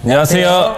안녕하세요.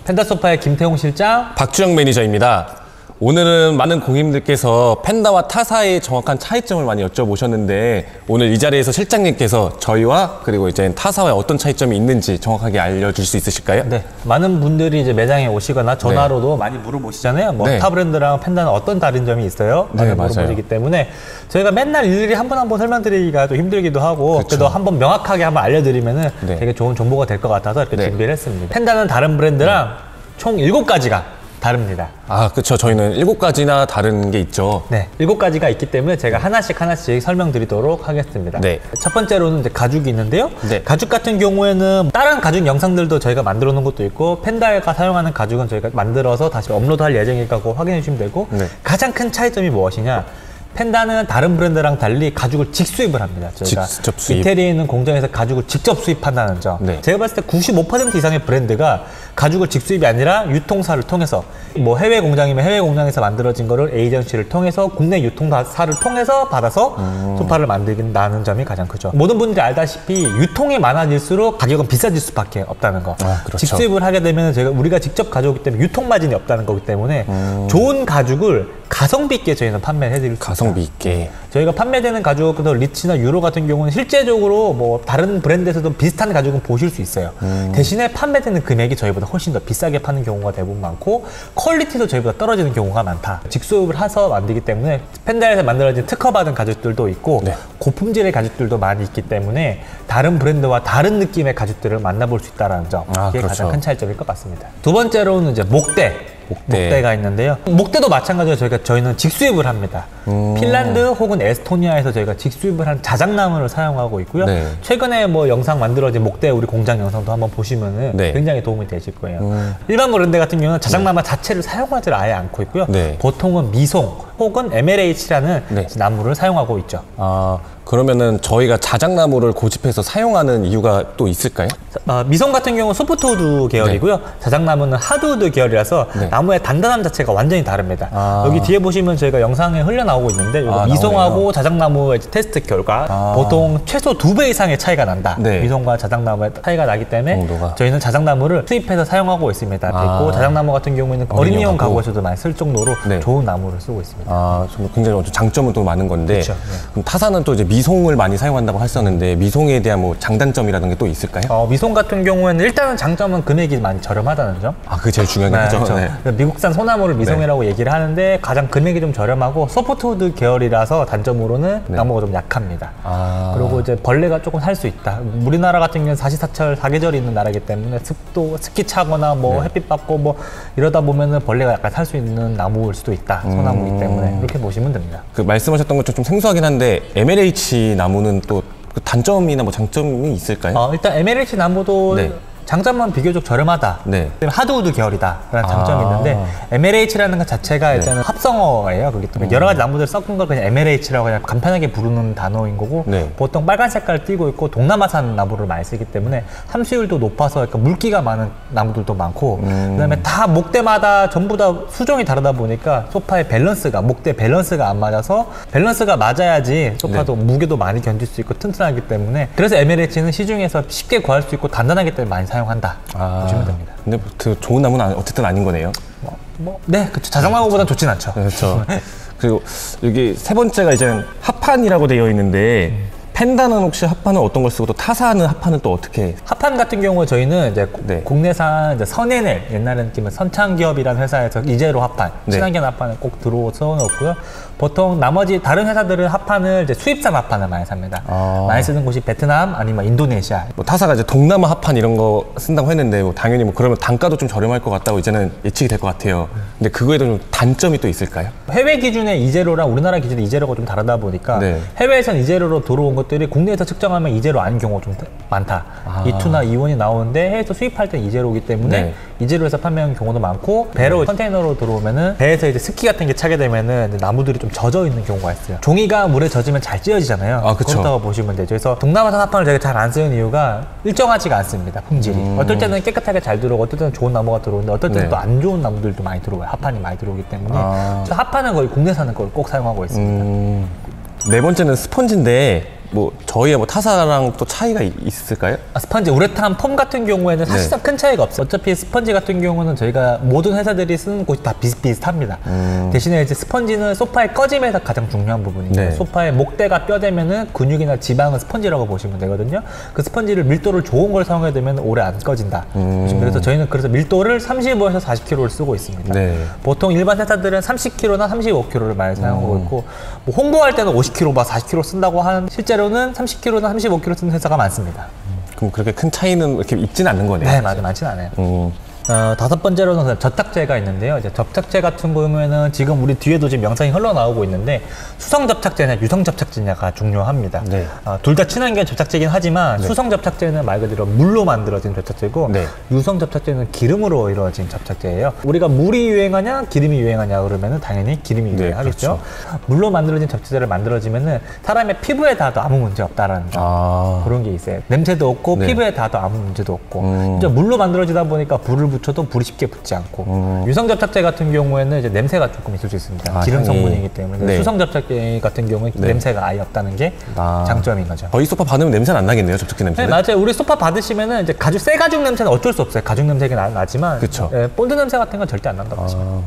펜다소파의 김태홍 실장, 박주영 매니저입니다. 오늘은 많은 고객님들께서 펜다와 타사의 정확한 차이점을 많이 여쭤보셨는데 오늘 이 자리에서 실장님께서 저희와 그리고 이제 타사와 어떤 차이점이 있는지 정확하게 알려줄 수 있으실까요? 네, 많은 분들이 이제 매장에 오시거나 전화로도 많이 물어보시잖아요. 뭐 타 브랜드랑 펜다는 어떤 다른 점이 있어요? 네, 물어보시기 때문에 저희가 맨날 일일이 한 번 한 번 설명드리기가 또 힘들기도 하고 그래도 한번 명확하게 한번 알려드리면은 되게 좋은 정보가 될 것 같아서 이렇게 준비를 했습니다. 펜다는 다른 브랜드랑 총 7가지가 다릅니다. 아, 그렇죠. 저희는 7가지나 다른 게 있죠. 네, 7가지가 있기 때문에 제가 하나씩 설명드리도록 하겠습니다. 네. 첫 번째로는 이제 가죽이 있는데요. 네. 가죽 같은 경우에는 다른 가죽 영상들도 저희가 만들어 놓은 것도 있고 펜다가 사용하는 가죽은 저희가 만들어서 다시 업로드할 예정이니까 그거 확인해 주시면 되고 가장 큰 차이점이 무엇이냐? 펜다는 다른 브랜드랑 달리 가죽을 직수입을 합니다. 저희가 직접 수입. 이태리에 있는 공장에서 가죽을 직접 수입한다는 점. 제가 봤을 때 95% 이상의 브랜드가 가죽을 직수입이 아니라 유통사를 통해서 뭐 해외 공장이면 해외 공장에서 만들어진 거를 에이전시를 통해서 국내 유통사를 통해서 받아서 소파를 만든다는 점이 가장 크죠. 모든 분들이 알다시피 유통이 많아질수록 가격은 비싸질 수밖에 없다는 거. 그렇죠. 직수입을 하게 되면 우리가 직접 가져오기 때문에 유통 마진이 없다는 거기 때문에 좋은 가죽을 가성비 있게 저희는 판매를 해드릴 수 있습니다. 가성비 있게. 저희가 판매되는 가죽, 리치나 유로 같은 경우는 실제적으로 뭐 다른 브랜드에서도 비슷한 가죽은 보실 수 있어요. 대신에 판매되는 금액이 저희보다 훨씬 더 비싸게 파는 경우가 대부분 많고 퀄리티도 저희보다 떨어지는 경우가 많다. 직수입을 해서 만들기 때문에 펜다에서 만들어진 특허받은 가죽들도 있고 고품질의 가죽들도 많이 있기 때문에 다른 브랜드와 다른 느낌의 가죽들을 만나볼 수 있다는 점. 그게 가장 큰 차이점일 것 같습니다. 두 번째로는 이제 목대가 있는데요. 목대도 마찬가지로 저희는 직수입을 합니다. 핀란드 혹은 에스토니아에서 저희가 직수입을 한 자작나무를 사용하고 있고요. 최근에 뭐 영상 만들어진 목대 우리 공장 영상도 한번 보시면은 굉장히 도움이 되실 거예요. 일반 브랜드 같은 경우는 자작나무 자체를 사용하지 아예 않고 있고요. 보통은 미송 혹은 MLH라는 나무를 사용하고 있죠. 그러면은 저희가 자작나무를 고집해서 사용하는 이유가 또 있을까요? 미송 같은 경우는 소프트우드 계열이고요. 자작나무는 하드우드 계열이라서 나무의 단단함 자체가 완전히 다릅니다. 여기 뒤에 보시면 저희가 영상에 흘러나오고 있는데 미송하고 자작나무의 테스트 결과 보통 최소 2배 이상의 차이가 난다. 미송과 자작나무의 차이가 나기 때문에 저희는 자작나무를 수입해서 사용하고 있습니다. 그리고 자작나무 같은 경우에는 어린이용 가구에서도 많이 쓸 정도로 좋은 나무를 쓰고 있습니다. 굉장히 장점은 또 많은 건데 그럼 타사는 또 이제 미송을 많이 사용한다고 하셨는데 미송에 대한 뭐 장단점이라는 게 또 있을까요? 미송 같은 경우에는 일단은 장점은 금액이 많이 저렴하다는 점. 그게 제일 중요한 거죠. 미국산 소나무를 미송이라고 얘기를 하는데 가장 금액이 좀 저렴하고 소프트우드 계열이라서 단점으로는 나무가 좀 약합니다. 그리고 이제 벌레가 조금 살 수 있다. 우리나라 같은 경우는 사시사철 사계절이 있는 나라이기 때문에 습기 차거나 뭐 햇빛 받고 뭐 이러다 보면은 벌레가 약간 살 수 있는 나무일 수도 있다. 소나무이기 때문에 그렇게 보시면 됩니다. 그 말씀하셨던 것처럼 좀 생소하긴 한데 MLH 나무는 또 그 단점이나 뭐 장점이 있을까요? 일단 MLH 나무도 장점은 비교적 저렴하다. 하드우드 계열이다라는 장점이 있는데 MLH라는 것 자체가 일단은 합성어예요. 그렇기 때문에 여러 가지 나무들 섞은 걸 그냥 MLH라고 그냥 간편하게 부르는 단어인 거고 보통 빨간 색깔을 띠고 있고 동남아산 나무를 많이 쓰기 때문에 함수율도 높아서 약간 물기가 많은 나무들도 많고 그다음에 다 목대마다 전부 다 수종이 다르다 보니까 소파의 목대 밸런스가 안 맞아서 밸런스가 맞아야지 소파도 무게도 많이 견딜 수 있고 튼튼하기 때문에 그래서 MLH는 시중에서 쉽게 구할 수 있고 단단하기 때문에 많이 사용한다 보시면 됩니다. 근데 그 좋은 나무는 어쨌든 아닌 거네요. 그렇죠. 자작나무보다는 좋진 않죠. 그렇죠. 그리고 여기 세 번째가 이제 합판이라고 되어 있는데 펜다는 혹시 합판은 어떤 걸 쓰고 또 타사는 합판은 또 어떻게? 합판 같은 경우 저희는 이제 국내산 이제 선에넬 옛날에는 선창기업이라는 회사에서 이제로 합판, 친환경 합판을 꼭 들어서 넣었고요. 보통 나머지 다른 회사들은 합판을 이제 수입산 합판을 많이 삽니다. 많이 쓰는 곳이 베트남 아니면 인도네시아. 뭐 타사가 이제 동남아 합판 이런 거 쓴다고 했는데 뭐 당연히 뭐 그러면 단가도 좀 저렴할 것 같다고 이제는 예측이 될 것 같아요. 근데 그거에도 좀 단점이 또 있을까요? 해외 기준의 이제로랑 우리나라 기준의 이제로가 좀 다르다 보니까 해외에선 이제로로 들어온 것들이 국내에서 측정하면 이제로 아닌 경우가 좀 많다. E2나 E1이 나오는데 해외에서 수입할 때 이제로이기 때문에 이제로에서 판매하는 경우도 많고 배로 컨테이너로 들어오면은 배에서 이제 스키 같은 게 차게 되면은 나무들이 좀 젖어 있는 경우가 있어요. 종이가 물에 젖으면 잘 찢어지잖아요. 그렇다고 보시면 되죠. 그래서 동남아산 합판을 제가 잘 안 쓰는 이유가 일정하지가 않습니다. 품질이. 어떨 때는 깨끗하게 잘 들어오고 어떨 때는 좋은 나무가 들어오는데 어떨 때는 또 안 좋은 나무들도 많이 들어와요. 합판이 많이 들어오기 때문에 합판은 거의 국내산은 걸 꼭 사용하고 있습니다. 네 번째는 스펀지인데 뭐 저희의 뭐 타사랑 또 차이가 있을까요? 스펀지, 우레탄 폼 같은 경우에는 사실상 큰 차이가 없어요. 어차피 스펀지 같은 경우는 저희가 모든 회사들이 쓰는 곳이 다 비슷비슷합니다. 대신에 이제 스펀지는 소파의 꺼짐에서 가장 중요한 부분이에요. 네. 소파의 목대가 뼈되면은 근육이나 지방은 스펀지라고 보시면 되거든요. 그 스펀지를 밀도를 좋은 걸 사용해야 되면 오래 안 꺼진다. 그래서 저희는 밀도를 35에서 40kg를 쓰고 있습니다. 네. 보통 일반 회사들은 30kg나 35kg를 많이 사용하고 있고, 뭐 홍보할 때는 50kg, 막 40kg 쓴다고 하는, 실제로는 30kg나 35kg 쓰는 회사가 많습니다. 그럼 그렇게 큰 차이는 이렇게 있지는 않는 거네요. 네, 맞아요. 많지는 않아요. 다섯 번째로는 접착제가 있는데요. 이제 접착제 같은 경우에는 지금 우리 뒤에도 지금 영상이 흘러나오고 있는데 수성 접착제냐 유성 접착제냐가 중요합니다. 네. 둘 다 친환경 접착제긴 하지만 수성 접착제는 말 그대로 물로 만들어진 접착제고 네. 유성 접착제는 기름으로 이루어진 접착제예요. 우리가 물이 유행하냐 기름이 유행하냐 그러면은 당연히 기름이 네, 유행하겠죠. 그렇죠. 물로 만들어진 접착제를 만들어지면은 사람의 피부에 닿아도 아무 문제 없다라는 점. 그런 게 있어요. 냄새도 없고 네. 피부에 닿아도 아무 문제도 없고 이제 물로 만들어지다 보니까 불을 붙여도 불이 쉽게 붙지 않고 유성 접착제 같은 경우에는 이제 냄새가 조금 있을 수 있습니다. 기름 향이. 성분이기 때문에 네. 수성 접착제 같은 경우에 네. 냄새가 아예 없다는 게 장점인 거죠. 저희 소파 받으면 냄새는 안 나겠네요, 접착제 냄새. 네, 맞아요. 우리 소파 받으시면은 이제 새 가죽 냄새는 어쩔 수 없어요. 가죽 냄새가 나지만 그쵸. 본드 냄새 같은 건 절대 안 난다고 하죠.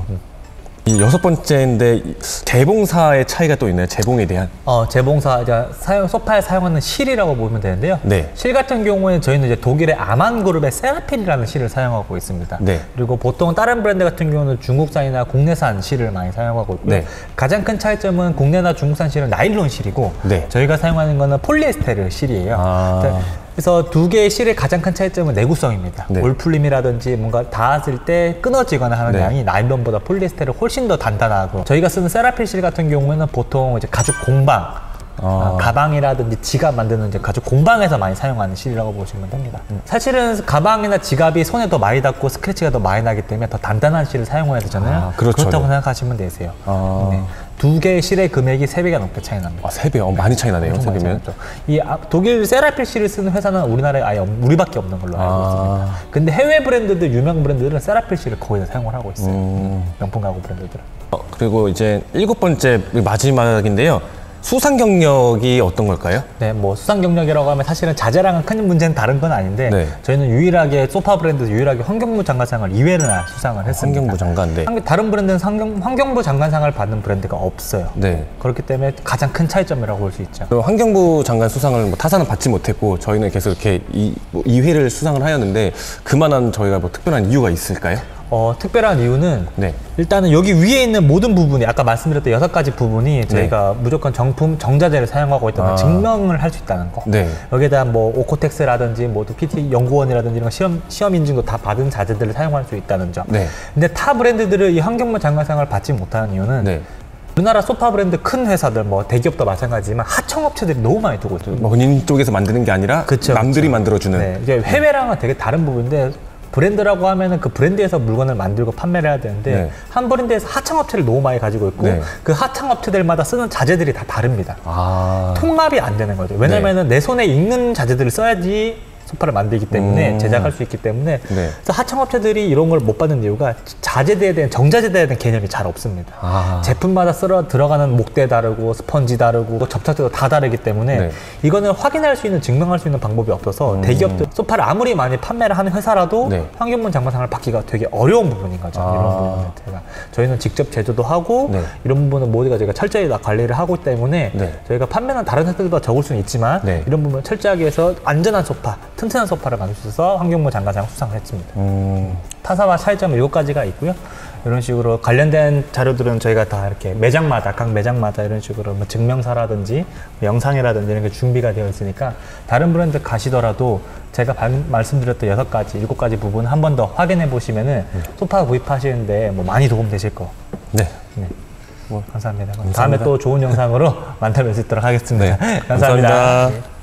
이 여섯 번째인데 재봉사의 차이가 또 있나요? 재봉에 대한. 재봉사, 이제 소파에 사용하는 실이라고 보면 되는데요. 네. 실 같은 경우에는 저희는 이제 독일의 아만 그룹의 세라필이라는 실을 사용하고 있습니다. 네. 그리고 보통 다른 브랜드 같은 경우는 중국산이나 국내산 실을 많이 사용하고 있고요. 네. 가장 큰 차이점은 국내나 중국산 실은 나일론 실이고 네. 저희가 사용하는 거는 폴리에스테르 실이에요. 그래서 두 개의 실의 가장 큰 차이점은 내구성입니다. 네. 올풀림이라든지 뭔가 닿았을 때 끊어지거나 하는 네. 양이 나일론보다 폴리에스테르 훨씬 더 단단하고, 저희가 쓰는 세라필 실 같은 경우에는 보통 이제 가죽 공방, 가방이라든지 지갑 만드는 이제 가죽 공방에서 많이 사용하는 실이라고 보시면 됩니다. 사실은 가방이나 지갑이 손에 더 많이 닿고 스크래치가 더 많이 나기 때문에 더 단단한 실을 사용해야 되잖아요. 그렇죠. 그렇다고 생각하시면 되세요. 네. 두 개의 실의 금액이 3배가 넘게 차이 납니다. 3배? 많이 차이 나네요, 3배면. 이 독일 세라필 실을 쓰는 회사는 우리나라에 아예 우리밖에 없는 걸로 알고 있습니다. 근데 해외 브랜드들, 유명 브랜드들은 세라필 실을 거의 다 사용을 하고 있어요. 명품 가구 브랜드들은. 그리고 이제 일곱 번째 마지막인데요. 수상 경력이 어떤 걸까요? 네, 뭐 수상 경력이라고 하면 사실은 자재랑은 큰 문제는 다른 건 아닌데, 네. 저희는 유일하게 소파 브랜드에서 유일하게 환경부 장관상을 2회나 수상을 했습니다. 환경부 장관, 네. 다른 브랜드는 환경부 장관상을 받는 브랜드가 없어요. 네. 그렇기 때문에 가장 큰 차이점이라고 볼 수 있죠. 그리고 환경부 장관 수상을 뭐 타사는 받지 못했고 저희는 계속 이렇게 2회를 수상을 하였는데 그만한 저희가 뭐 특별한 이유가 있을까요? 특별한 이유는 네. 일단은 여기 위에 있는 모든 부분이, 아까 말씀드렸던 6가지 부분이 저희가 무조건 정자재를 사용하고 있다는 증명을 할 수 있다는 거. 네. 여기에다 뭐 오코텍스라든지 뭐 PT 연구원이라든지 이런 시험 인증도 다 받은 자재들을 사용할 수 있다는 점. 네. 근데 타 브랜드들은 이 환경부 장관상을 받지 못하는 이유는 네. 우리나라 소파 브랜드 큰 회사들, 뭐 대기업도 마찬가지지만 하청업체들이 너무 많이 두고 있어요. 본인 쪽에서 만드는 게 아니라 남들이 만들어주는. 네, 이제 해외랑은 되게 다른 부분인데, 브랜드라고 하면은 그 브랜드에서 물건을 만들고 판매를 해야 되는데, 네. 한 브랜드에서 하청업체를 너무 많이 가지고 있고, 네. 그 하청업체들마다 쓰는 자재들이 다 다릅니다. 아. 통합이 안 되는 거죠. 왜냐면은 내 손에 익는 자재들을 써야지 소파를 만들기 때문에, 제작할 수 있기 때문에. 네. 그래서 하청업체들이 이런 걸 못 받는 이유가 자재대에 대한, 정자재대에 대한 개념이 잘 없습니다. 제품마다 들어가는 목대 다르고 스펀지 다르고 접착제도 다 다르기 때문에 네. 이거는 확인할 수 있는, 증명할 수 있는 방법이 없어서 대기업들 소파를 아무리 많이 판매를 하는 회사라도 네. 환경부 장관상을 받기가 되게 어려운 부분인 거죠. 이런 부분은 저희는 직접 제조도 하고 네. 이런 부분은 모두가 저희가 철저히 다 관리를 하고 때문에 네. 저희가 판매는 다른 회사들보다 적을 수는 있지만 네. 이런 부분을 철저하게 해서 안전한 소파, 튼튼한 소파를 만들 수 있어서 환경부 장관상을 수상을 했습니다. 타사와 차이점은 7가지가 있고요. 이런 식으로 관련된 자료들은 저희가 다 이렇게 각 매장마다 이런 식으로 뭐 증명서라든지 영상이라든지 이런 게 준비가 되어 있으니까, 다른 브랜드 가시더라도 제가 말씀드렸던 6가지, 7가지 부분 한 번 더 확인해 보시면은 소파 구입하시는데 뭐 많이 도움 되실 거. 네. 네. 감사합니다. 다음에 또 좋은 영상으로 만나 뵐 수 있도록 하겠습니다. 네. 감사합니다. 감사합니다.